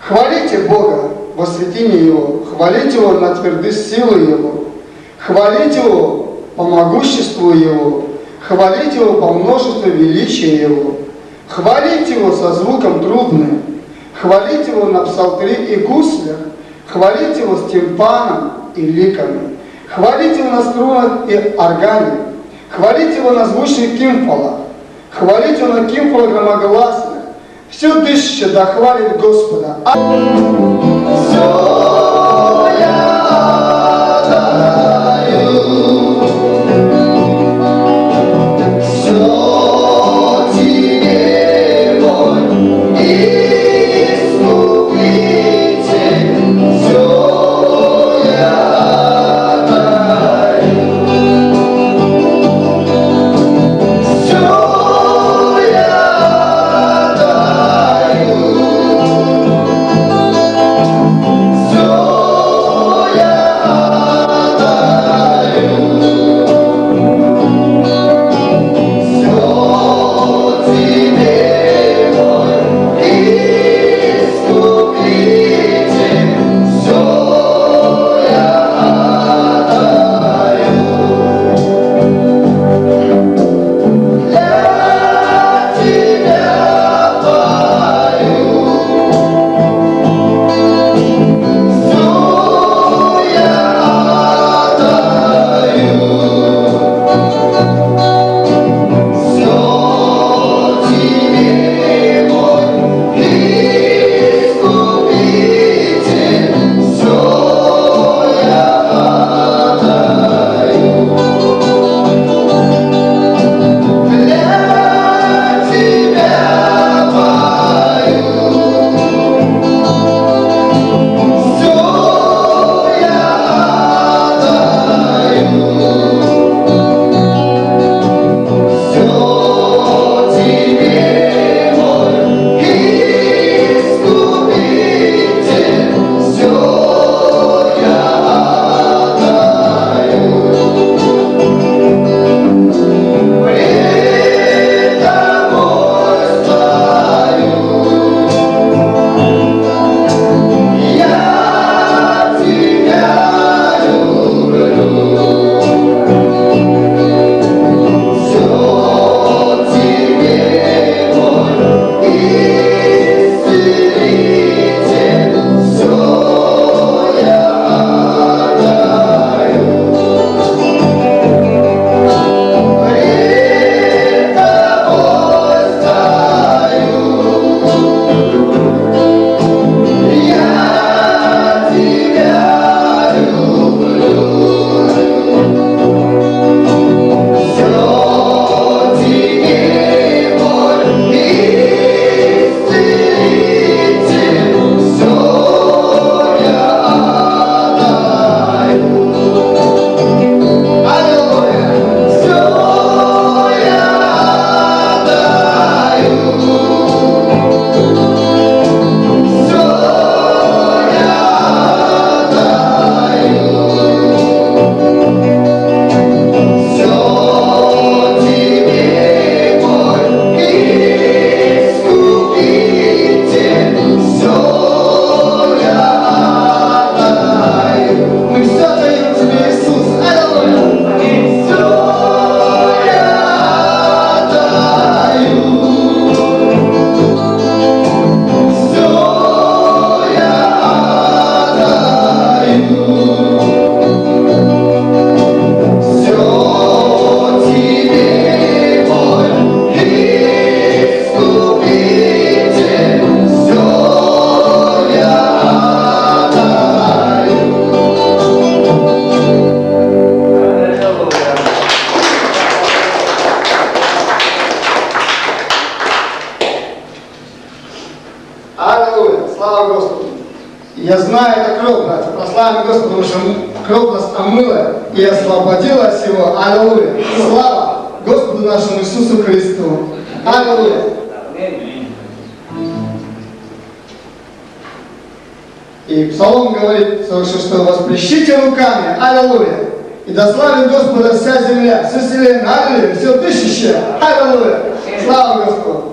Хвалите Бога во святыне Его, хвалите Его на тверды силы Его, хвалите Его по могуществу Его, хвалите Его по множеству величия Его, хвалите Его со звуком трубным, хвалите Его на псалтыре и гуслях, хвалите Его с тимпаном и ликами, хвалите Его на струнах и органе, хвалите Его на звучных кимфалах, хвалите Его на кимфалах громогласных. Все дышащее да хвалит Господа. Слава Господу! Я знаю, это кровь, братья, прославим Господа, потому что кровь нас омыла и освободила от всего. Аллилуйя! Слава Господу нашему Иисусу Христу! Аллилуйя! И Псалом говорит, 46: «Восплещите руками, аллилуйя, и да славит Господа вся земля, все вселенная, аллилуйя, все дышащее, аллилуйя, слава Господу».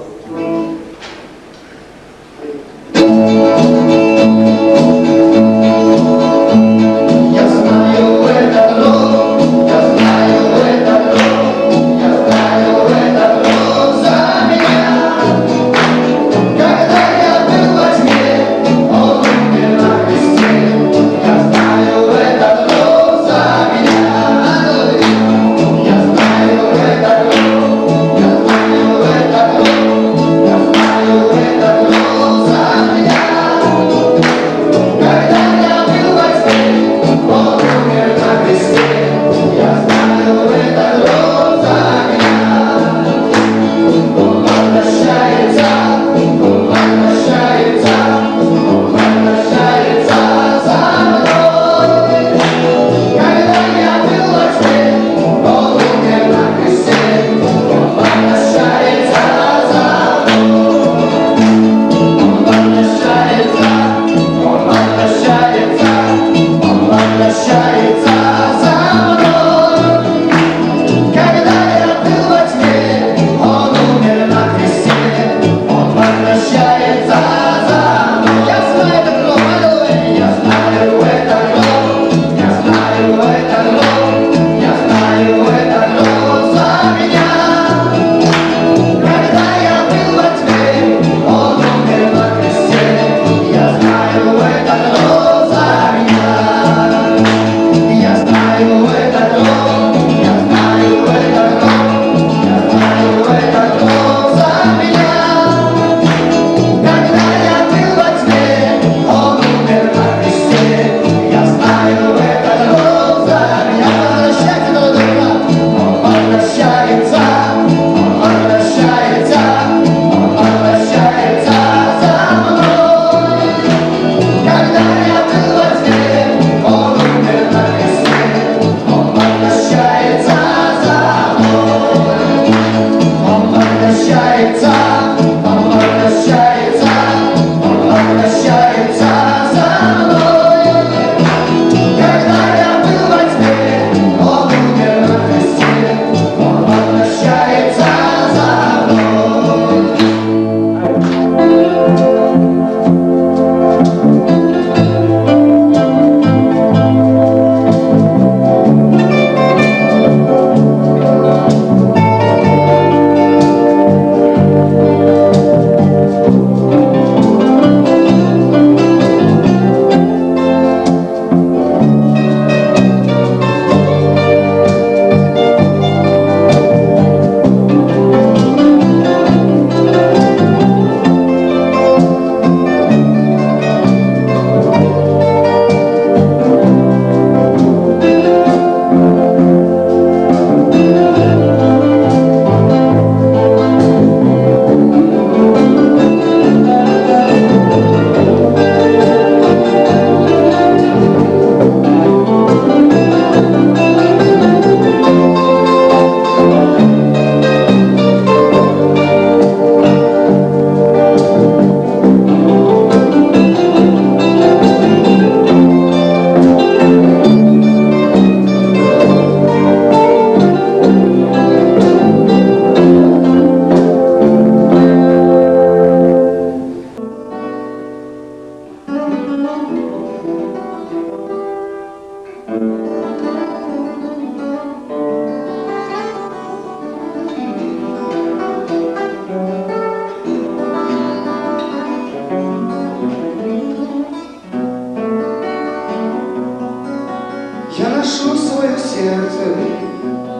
ношу свое сердце,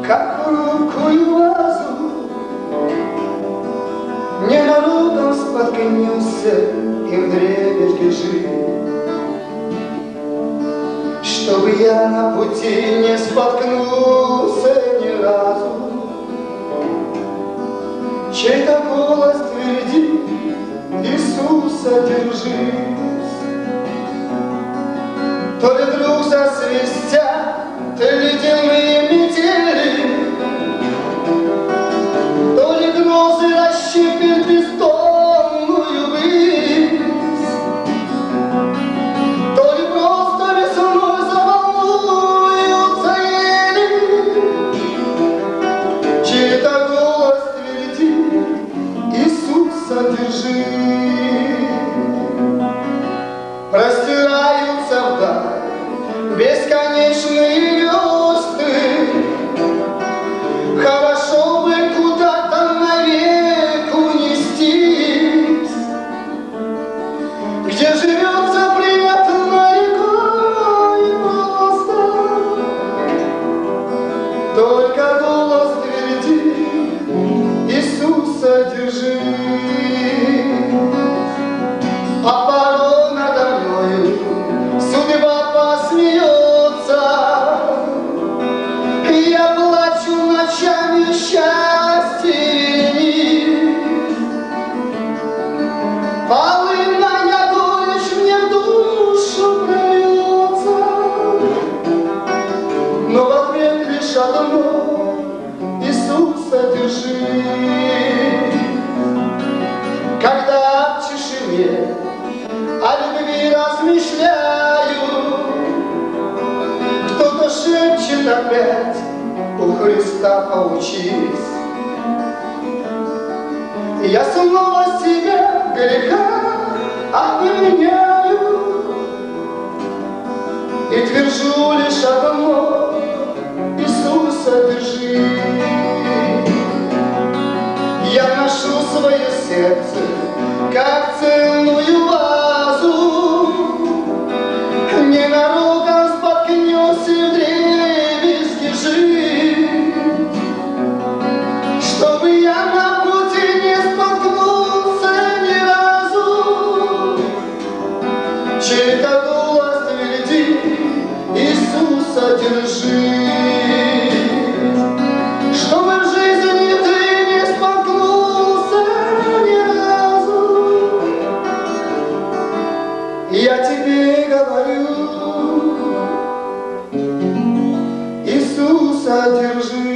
как хрупкую вазу. Ненароком споткнешься и вдребезги жить. Чтобы я на пути не споткнулся ни разу, чей-то голос твердит: Иисуса держись. То ли вдруг засвистят ледяные метели, то ли грозы расщепят бездонную высь, то ли просто весной заволнуются ели. Чей-то голос твердит: Иисуса держи. Простираются вдаль бесконечные версты. Хорошо бы куда-то навек унестись, где живется приятно легко и просто. Только голос твердит: Иисуса держи. А порой надо мною судьба посмеется, и я плачу ночами счастье винит. Полынная горечь мне в душу прольется, но в ответ лишь одно: Иисуса держи. Когда в тишине о любви размышляю, кто-то шепчет опять: у Христа поучись. И я снова себя в грехах обвиняю и твержу лишь одно: Иисуса держи. Я ношу свое сердце, как ценную вазу. Ненароком споткнешься и вдребезги жить. Чтобы я на пути не споткнулся ни разу, чей-то голос твердит: Иисуса держи. Чтобы в жизни ты не споткнулся ни разу, я тебе говорю: Иисуса держи.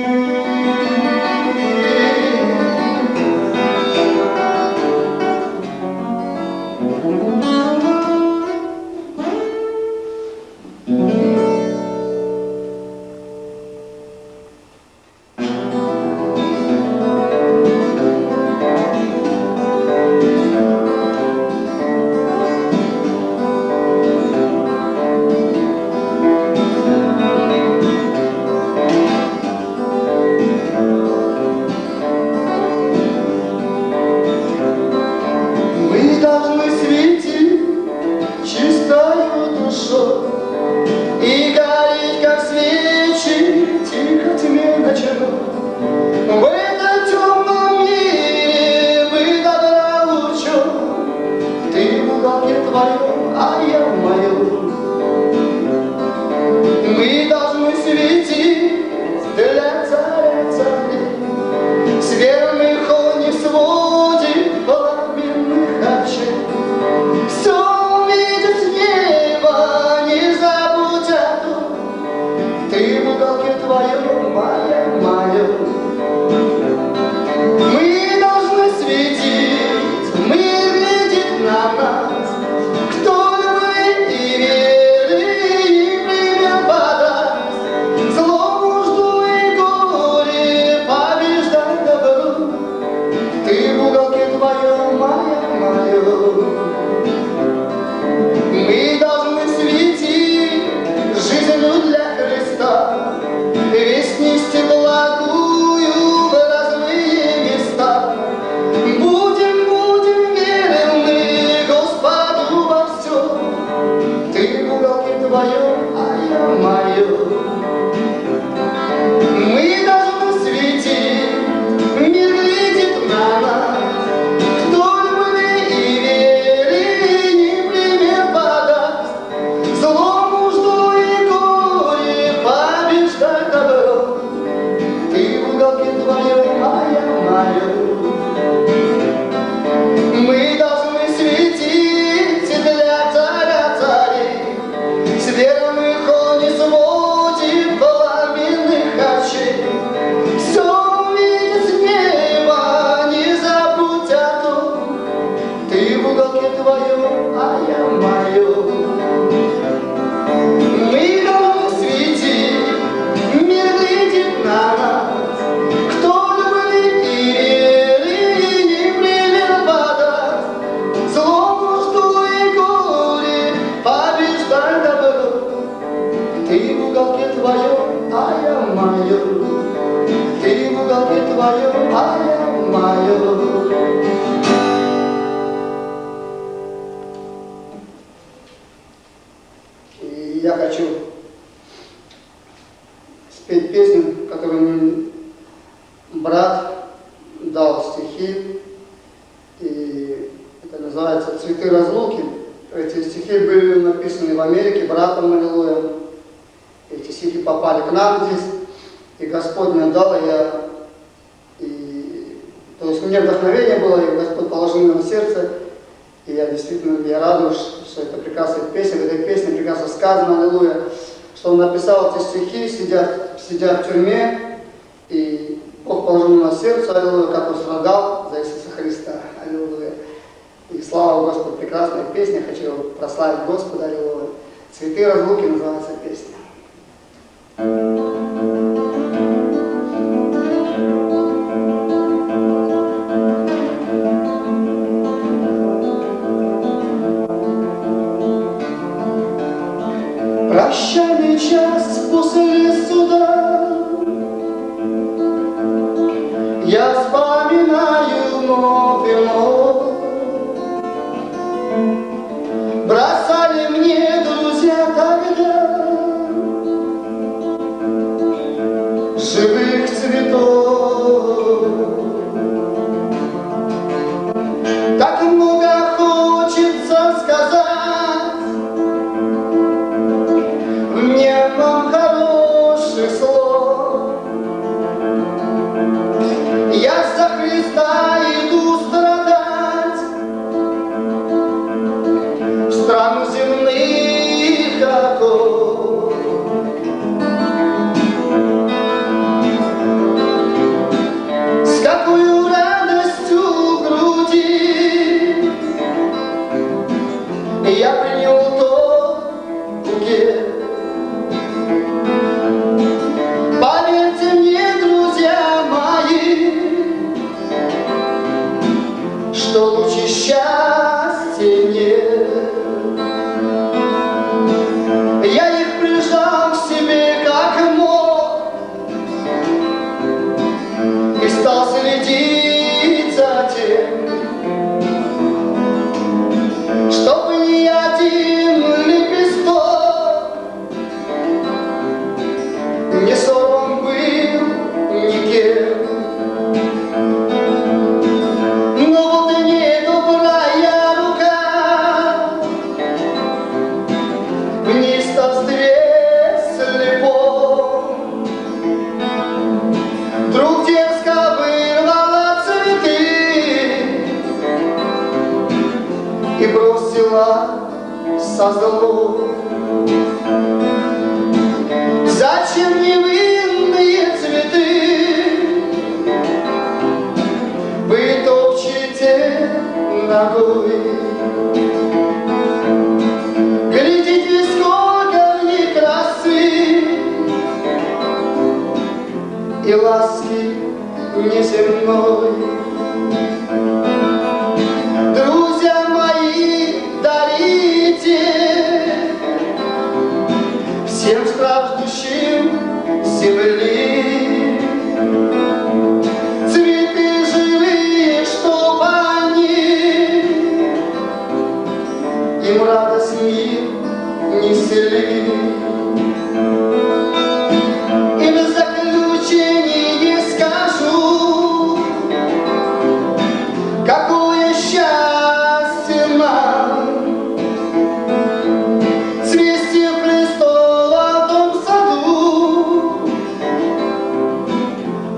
И гореть, как свечи, тихо тьме ночной. В этом темном мире мы добра лучом. Ты в уголке твоем, а я в моем. Мы должны светить для царя царей, с верных он не сводит пламенных очей. Все видит с неба, не забудь о том, ты в уголке твоем, моя. Мы должны светить, мы видеть на нас, кто мы и я хочу спеть песню, которую мне брат дал стихи, и это называется «Цветы разлуки». Эти стихи были написаны в Америке братом, аллилуйя. Эти стихи попали к нам здесь, и Господь мне дал, то есть мне вдохновение было, и Господь положил мне на сердце, и я действительно радуюсь, что это прекрасная песня, в этой песне прекрасно сказано, аллилуйя, что он написал эти стихи, сидя в тюрьме, и Бог положил мне на сердце, аллилуйя, как он страдал за Иисуса Христа, аллилуйя. И слава Господу, прекрасная песня, хочу прославить Господа, аллилуйя. «Цветы разлуки» называется песня. Прощальный час после суда, я вспоминаю вновь и вновь. Бросали мне друзья тогда живых цветов. Так много хочется сказать мне вам хороших слов. Я за Христа иду страдать в страну земных оков. С какой радостью в груди я принял тот букет. Поверьте мне, друзья мои, что лучше счастья нет. Я их прижал к себе как мог и стал следить за тем, чтобы ни один лепесток не сорван был никем. Но вот не добрая рука вниз-то встреч слепо вдруг дерзко вырвала цветы и бросила со злом. Зачем невинные цветы вы топчете ногой? Глядите, сколько в них красы и ласки неземной. Друзья мои, дарите всем страждущим земли цветы живые, чтоб они им радость мир несли. И в заключение скажу, какое счастье нам цвести в Христовом саду,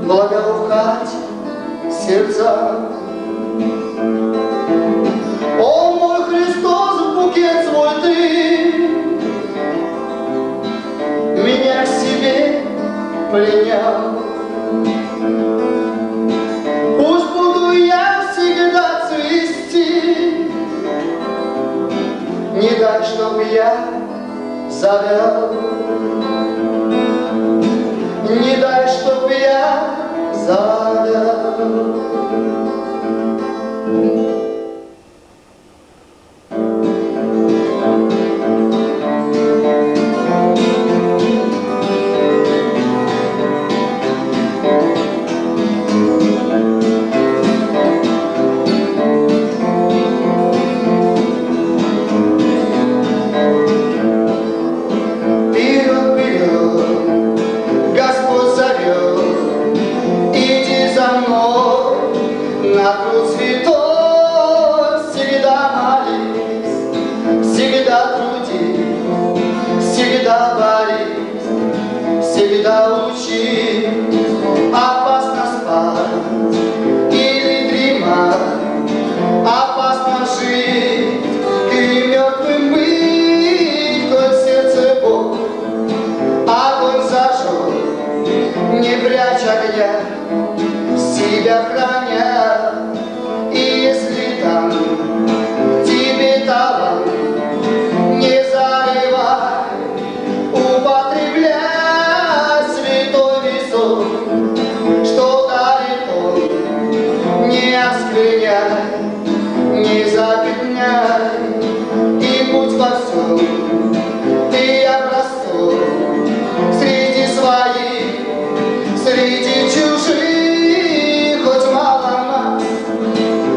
благоухать сердца. О, мой Христос, букет свой ты меня к себе пленял. Пусть буду я всегда цвести, не дай, чтоб я завял, не дай, чтоб я завял. всегда трудись, всегда борись, всегда учи. Опасно спать или дремать, опасно жить и мертвым быть, коль в сердце Бог огонь зажег, не прячь огня, себя храня. И если там тебе талант, не зарывай, употребляй святой весок, что дарит он, не оскверняй, не запятняй, и будь во всем ты образцом среди своих, среди чужих, хоть мало нас,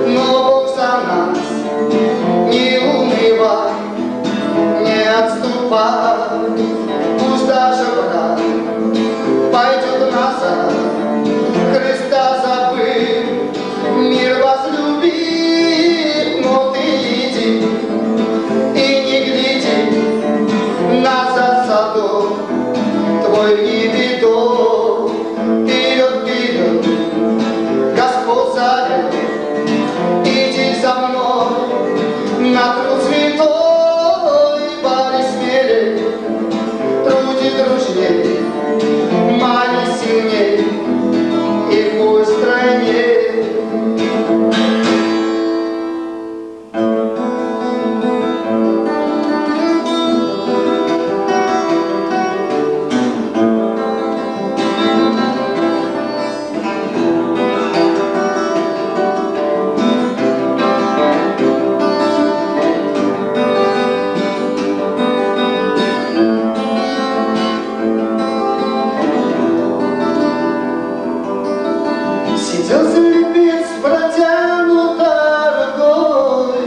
но Бог за нас. Не унывай, не отступай, пусть даже брат пойдет назад, Христа забыл, мир возлюбит, но ты иди и не гляди назад, садок твой не видок. Вперед, вперед, Господь зовет, иди за мной на труд святой, борись смелей, труди дружней, молись сильней и пусть стройней. Сидел слепец, протянутой рукой,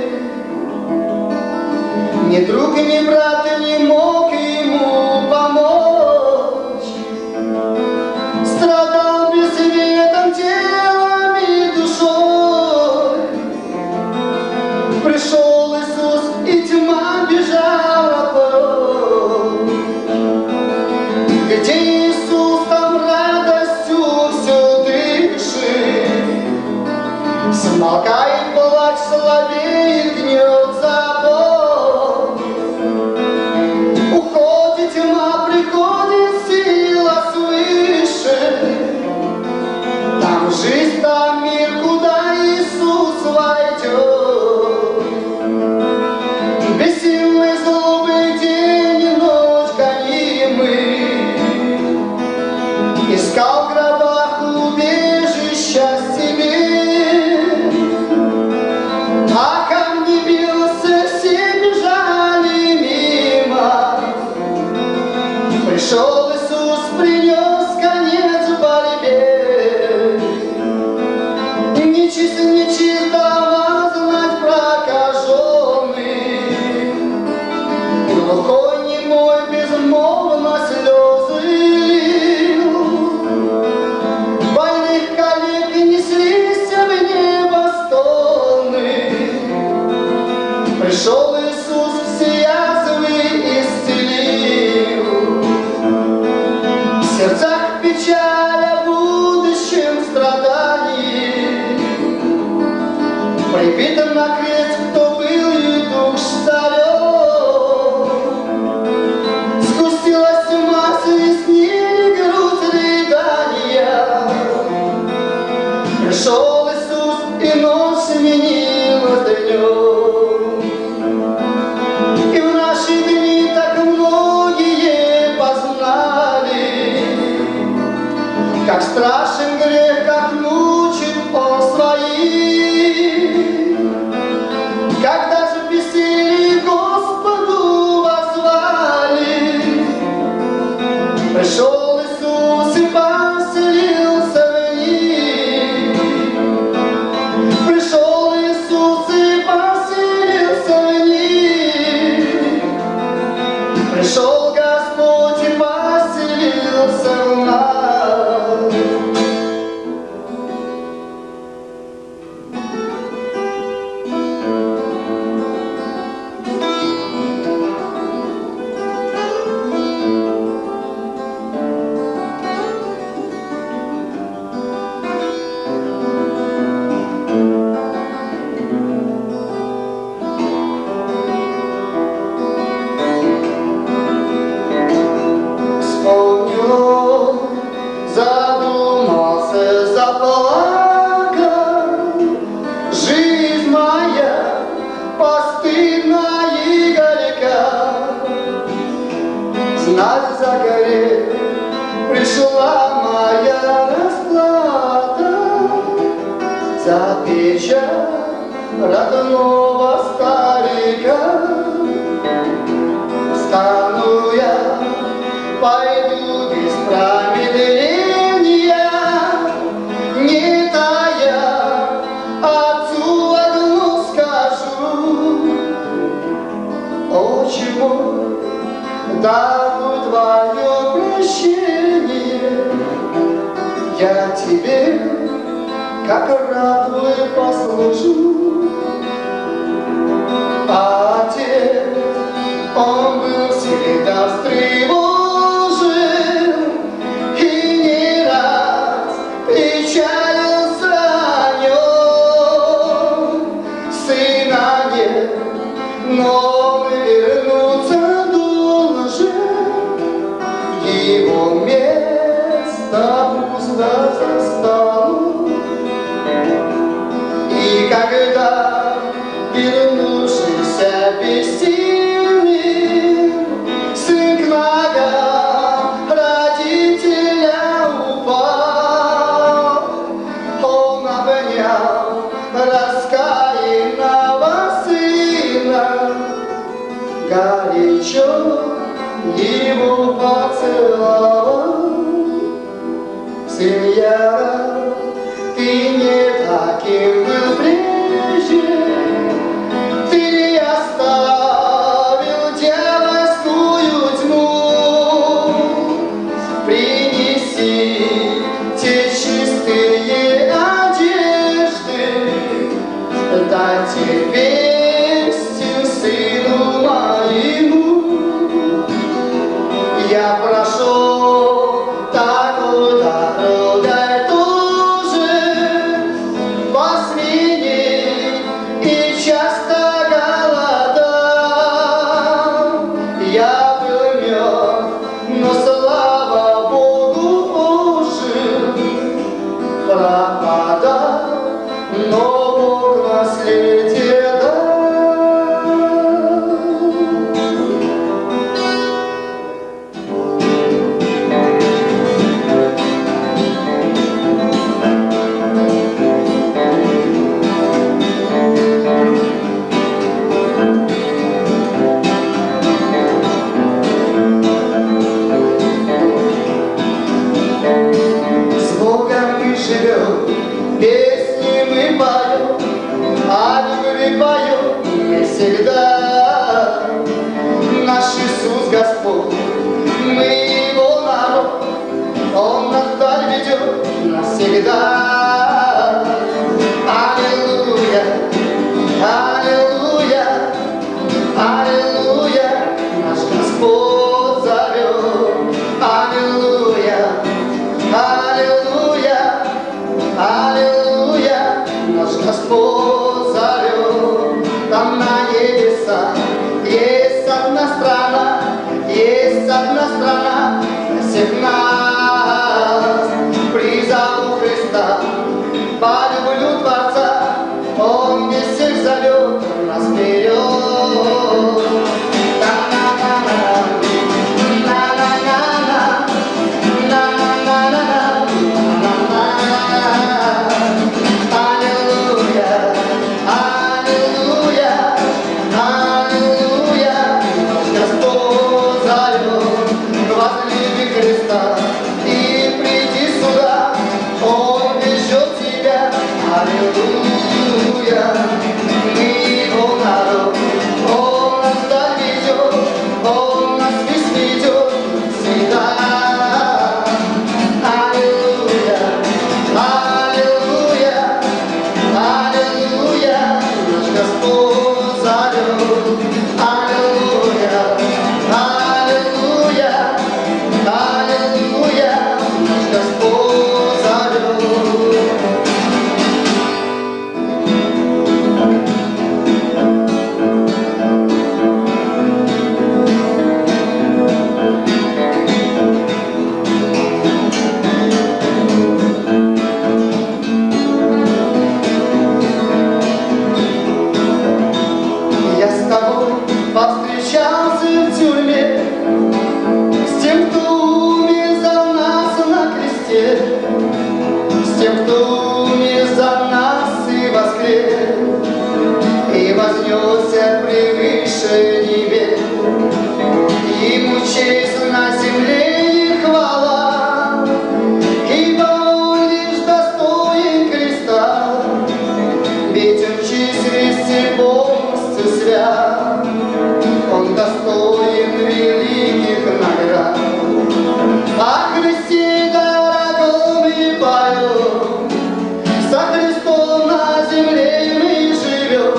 ни друг, ни брат не мог ему помочь. Страдал бессветом телом и душой. Пришел Иисус, и тьма бежала порой. Где Иисус, там радостью все дышит. Смолкает плач, слабеет, гнется Бог. Уходит тьма, приходит сила свыше. Там жизнь, там мир, куда Иисус войдет. Бессильной злобой день и ночь гонимый, искал в гробах убежища себе, а камни бился, все бежали мимо. Пришел Иисус, принес конец борьбе. Нечист, нечисто знать прокаженный, глухой, немой, безмолвно слезы лил. Больных коллег неслись в небо стоны. Пришел Иисус, все язвы исцелил. В сердцах печаль о будущем страдании, прибитым на крест, кто был и душ царем. Сгустилась тьма, свистнили грудь рыдания. Пришел Иисус, и ночь сменилась днем. И в наши дни так многие познали, как страшен грех, как мучит он своих. Когда же бессилие Господу воззвали, пришел Иисус и поселился в них. Пришел Иисус и поселился в них. Пришел Господь и поселился в нас. родного старика. Стану я, пойду без промедления, не тая, отцу одну скажу: отче мой, даруй твое прощение, я тебе, как раб твой, послужу. Отец, он был всегда встревожен и не раз печалился о нем. Сына нет, но он вернуться должен, его место пусто застало. И когда, вернувшийся бессильный, сын к ногам родителя упал, он обнял раскаянного сына, горячо его поцеловал. Сын, я рад, ты не таким был прежде, ты оставил дьявольскую тьму. Принеси те чистые одежды, дай теперь сыну моему. Я прошел такой дорогой тоже, по смене и часто голодал. Я был мертв, но слава Богу ожил, пропадал, но Бог наследие дал. С Богом мы живем, песни мы поем, о любви поем мы всегда. Наш Иисус Господь, мы Его народ, Он нас вдаль ведет навсегда. Аллилуйя, аллилуйя, аллилуйя, наш Господь зовет. Аллилуйя, аллилуйя, аллилуйя, наш Господь зовет. Там на небесах есть одна страна для всех нас. Призову Христа, полюблю Творца, Он не всех зовет нас вперед. Аллилуйя, аллилуйя, аллилуйя, наш Господь зовет, возлюби Христа. честь на земле и хвала, ибо он лишь достоин креста, ведь он чист весь и полностью свят, он достоин великих наград. О Христе дорогом и поем, со Христом на земле мы живем,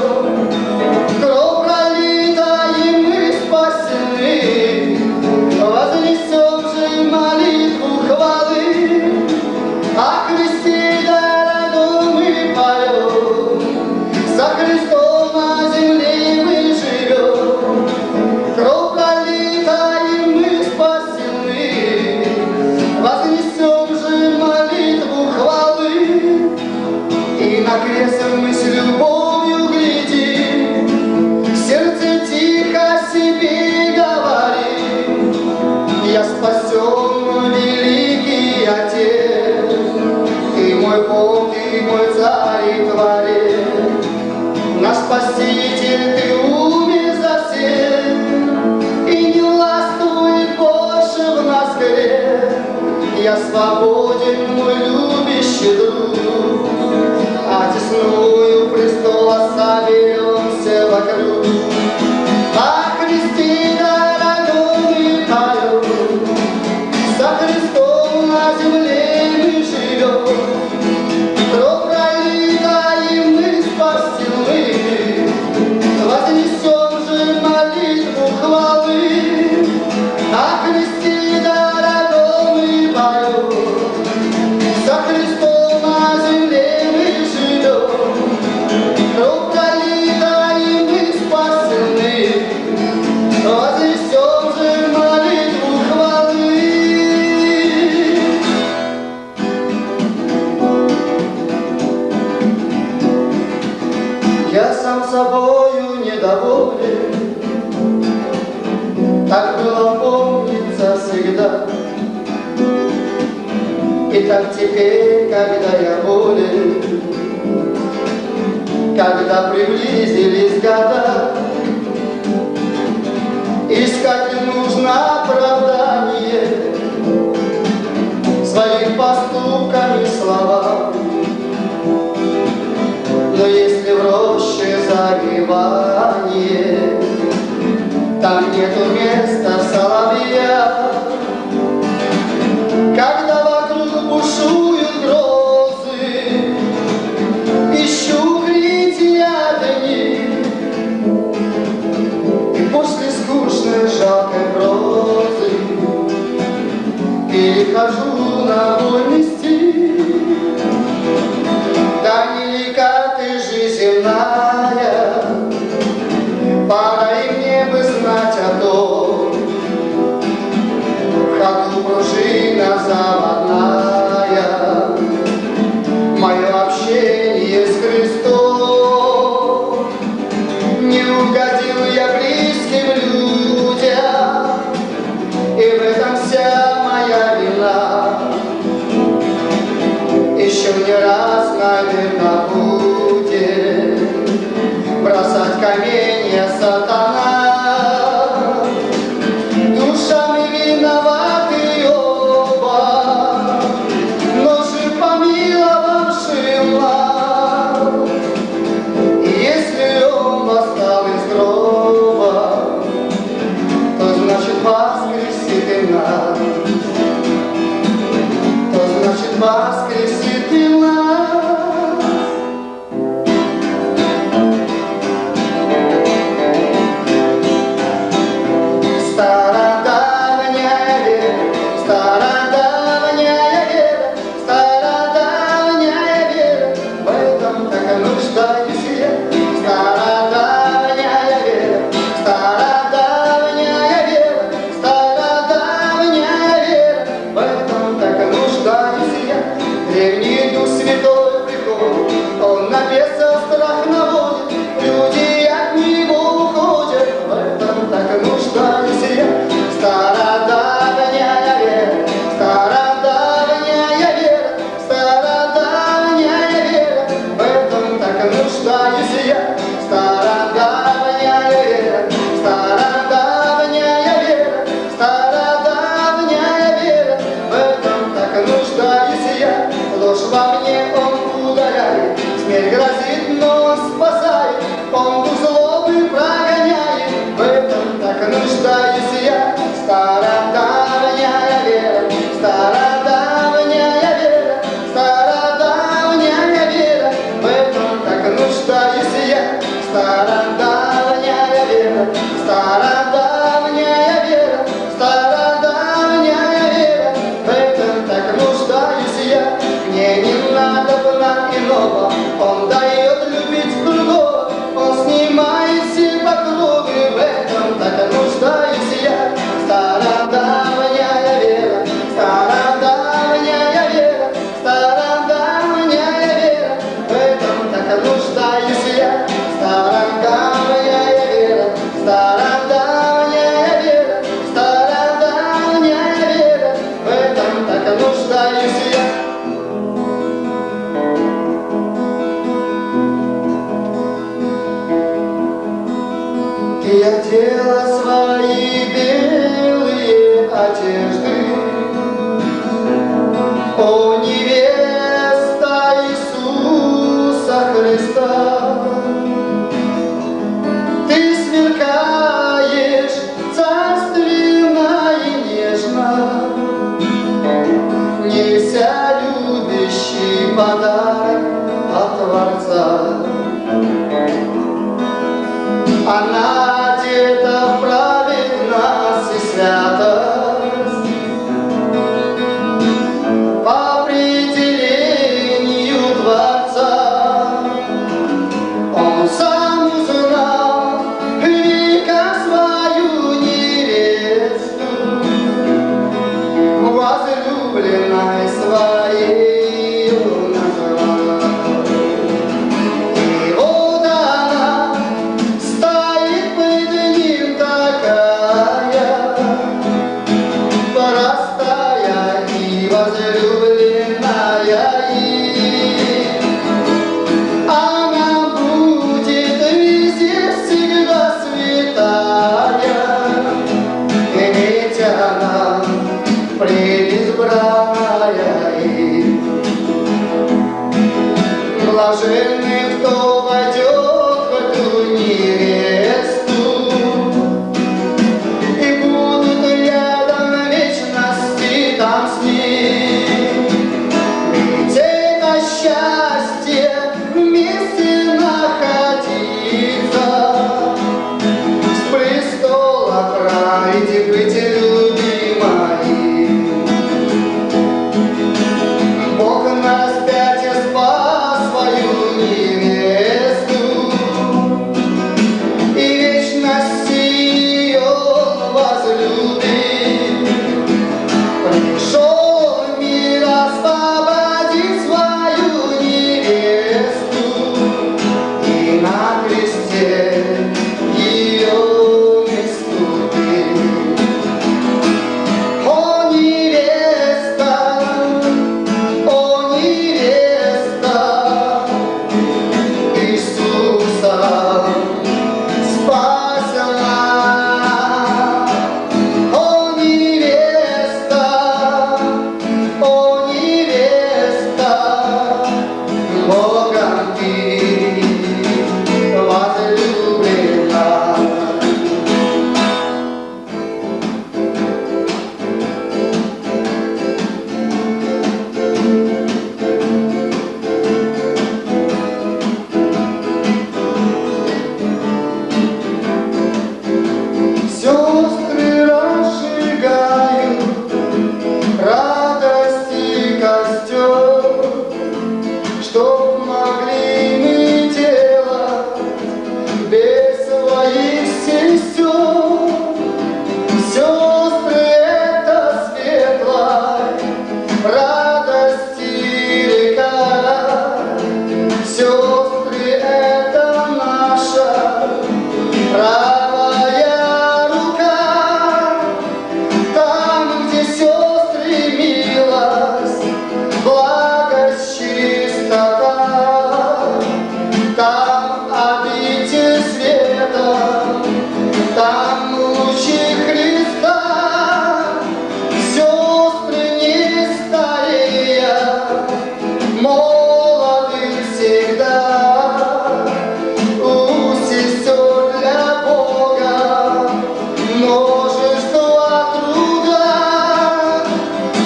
кровь пролита и мы спасены, вознесем же молитву хвалы. О Христе дорогом мы поем, со Христом на земле мы живем, кровь пролита и мы спасены, вознесем же молитву хвалы. И на крест мы с любовью глядим, в сердце тихо себе говорим: я спасен, великий Отец, ты мой Бог, ты мой Царь и Творец, наш Спаситель, ты умер за всех, и не властвует больше в нас грех. Я свободен, мой любящий друг, а тесною престола соберемся вокруг. О Христе дорогом мы поем, со Христом на земле мы живем, кровь пролита и мы спасены, вознесем же молитву хвалы. О Христе дорогом мы поем, со Христом на земле мы живем, кровь пролита и мы спасены, вознесем же молитву хвалы. Я сам собою недоволен, так было помнится всегда, и так теперь, когда я болен, когда приблизились года, искать нужно оправдание своим поступкам и словам. Но если в роще загибание, там нету места соловья. Когда вокруг бушуют грозы, ищу укрытия дни, и после скучной жалкой прозы перехожу на вольный стих. Да велика ты жизнь земная, пора и мне бы знать о том, в ходу пружина заводная, мое общение с Христом. Не угодил я близким людям, и в этом вся моя вина. Еще не раз, наверное, будет бросать каменья сатана. Душами виноваты оба, но же помиловавший мал. И если он восстал из гроба, то значит воскресит и нас, то значит воскресит и нас. Древний Дух Святой приходит, Он на бесов страх наводит, люди от Него уходят, в этом так нуждаюсь я. Блаженный, кто войдет в эту невесту, и будут рядом в вечности там с ним. Ведь это счастье вместе находиться, с престола править и быть любимой. Бог нас пять спас свою невесту, и вечность ее возлюбил. Пришел в мир освободить свою невесту, и на кресте ее искупил. О, невеста, о, невеста, Иисуса спасена. О, невеста, Богом ты возлюблена. Сестры разжигают радости костер, чтоб могли мы делать без своих сестер. Сестры, это светлая радости река. Сестры, это наша правая рука. Там, где сестры милость, благость, чистота, там обитель света, там лучи Христа. Сестры не старея, молоды всегда. У сестер для Бога множество труда.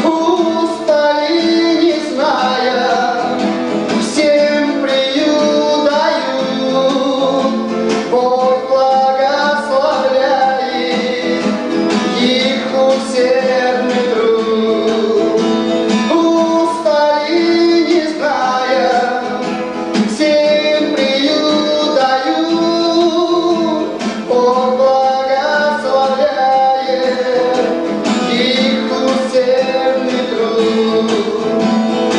Устали, не зная, всем приют дают. Бог благословляет их усердный труд. Устали, не зная, всем приют дают. Бог благословляет их усердный труд.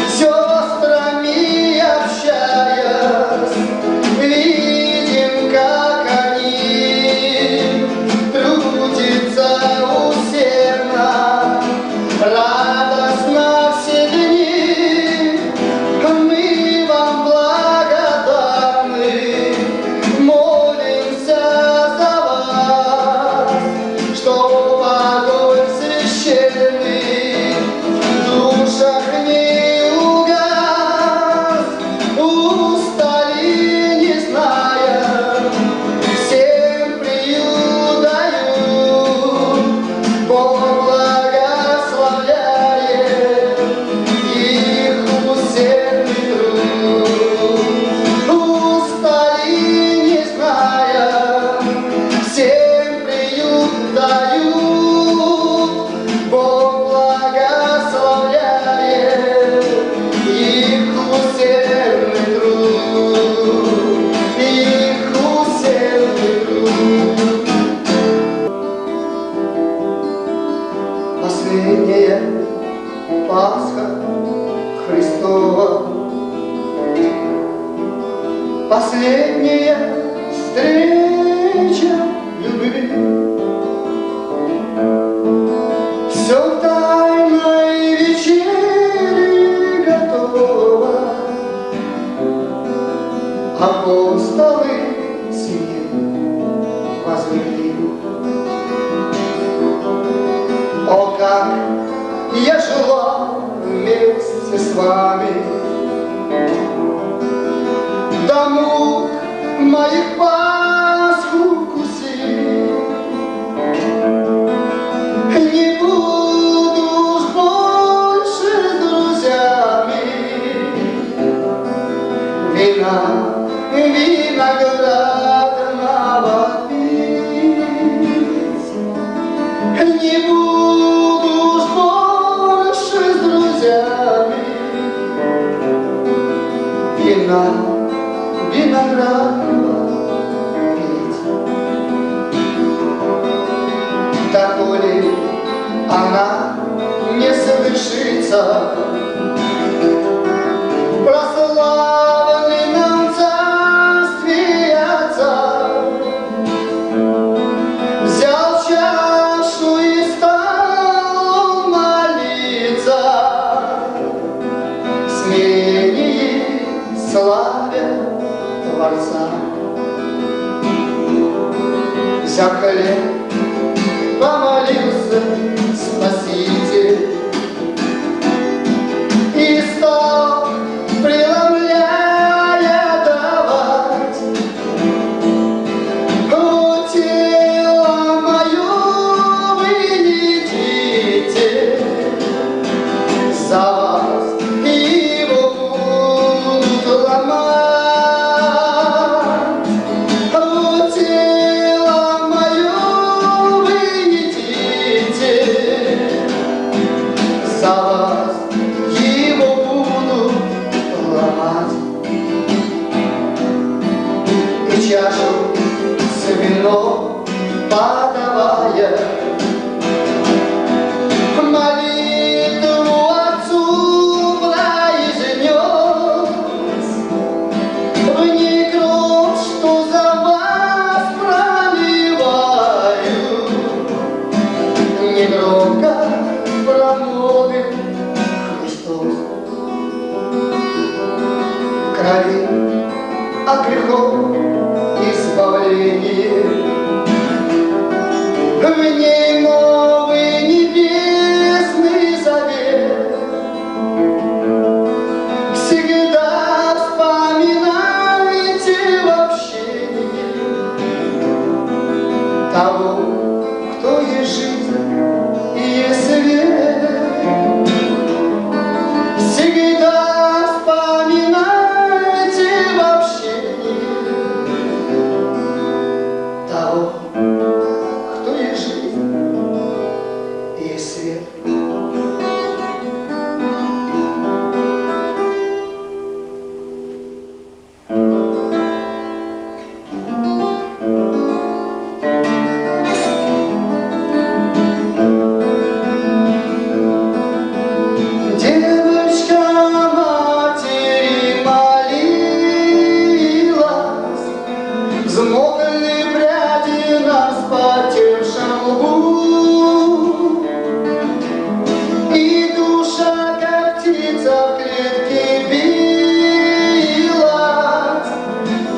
Сестрами общаясь, видим, как они трудятся усердно, радостно все дни. Мы вам благодарны, молимся за вас, чтоб огонь священный в душах не угас. Устали, не зная, всем приют дают. Бог благословляет их усердный труд. Устали, не зная, всем приют дают. Бог благословляет их усердный труд, их усердный труд. Последняя Пасха Христова, последняя встреча любви. Все к тайной вечере готово, апостолы сие возвели. О, как я жила вместе с вами, моих Пасху вкуси. Не буду уж больше с друзьями виноградного пить. Не буду уж больше с друзьями виноградного пить. Так коли она не совершится, прославленный нам царствие Отца, взял чашу и стал молиться, смирение славя Творца. Взял хлеб, помолился Спаситель и стал, преломляя, давать: «Вот тело мое вы едите, за вас его будут ломать. Вот тело мое вы едите, за вас его будут ломать». И чашу с вином подавая, молитву Отцу произнес: «В ней кровь, что за вас проливаю», негромко промолвил Христос. Крови от грехов избавление, в ней новый небесный завет. Всегда вспоминайте в общении того, кто есть жизнь и есть свет. Всегда вспоминайте в общении того, кто есть жизнь и есть свет. Девочка матери молилась, взмокли пряди на вспотевшем лбу, и душа, как птица в клетке, билась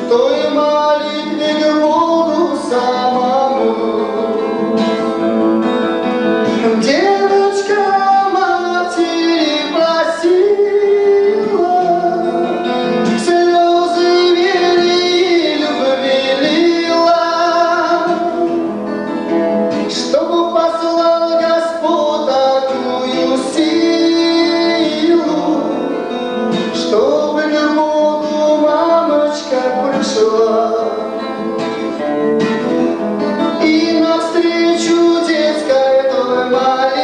той молитве к Богу самому. Девочка матери просила, слезы веры и любви лила, чтобы послал Господь такую силу, чтобы к Богу мамочка пришла. И навстречу детской той молитве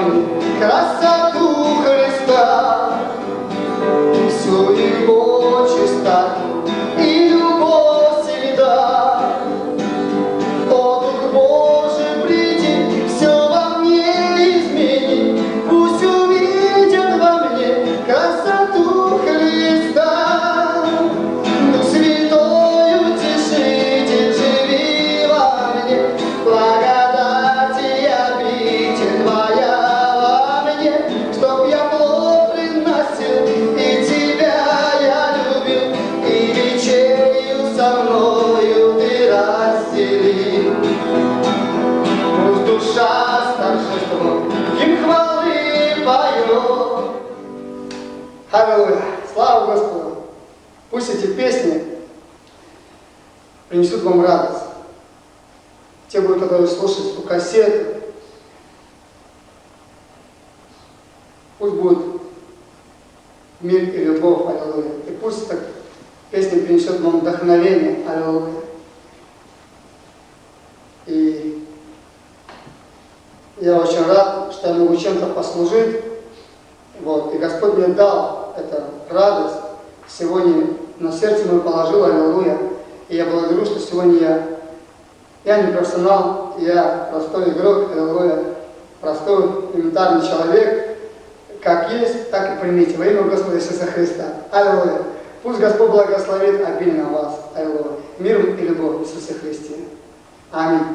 Аминь. Красоту Христа, всю Его чистоту и любовь всегда. О, Дух Божий, приди, все во мне измени, пусть увидят во мне красоту Христа. Дух Святой, утешитель, живи во мне, благодать и обитель Твоя во мне, чтоб я плод приносил, и Тебя я любил, и вечерью со мною Ты разделил. Пусть душа с торжеством им хвалы поет. Аллилуйя! Слава Господу! Пусть эти песни принесут вам радость. Те будут, которые слушают эту кассету, пусть будет мир и любовь, аллилуйя. И пусть эта песня принесет вам вдохновение, аллилуйя. И я очень рад, что я могу чем-то послужить. Вот. И Господь мне дал эту радость. Сегодня на сердце мое положил, аллилуйя. И я благодарю, что сегодня я не профессионал, я простой игрок, аллилуйя, простой элементарный человек. Как есть, так и примите. Во имя Господа Иисуса Христа. Аллилуйя. Пусть Господь благословит обильно вас. Аллилуйя. Мир и любовь в Иисусе Христе. Аминь.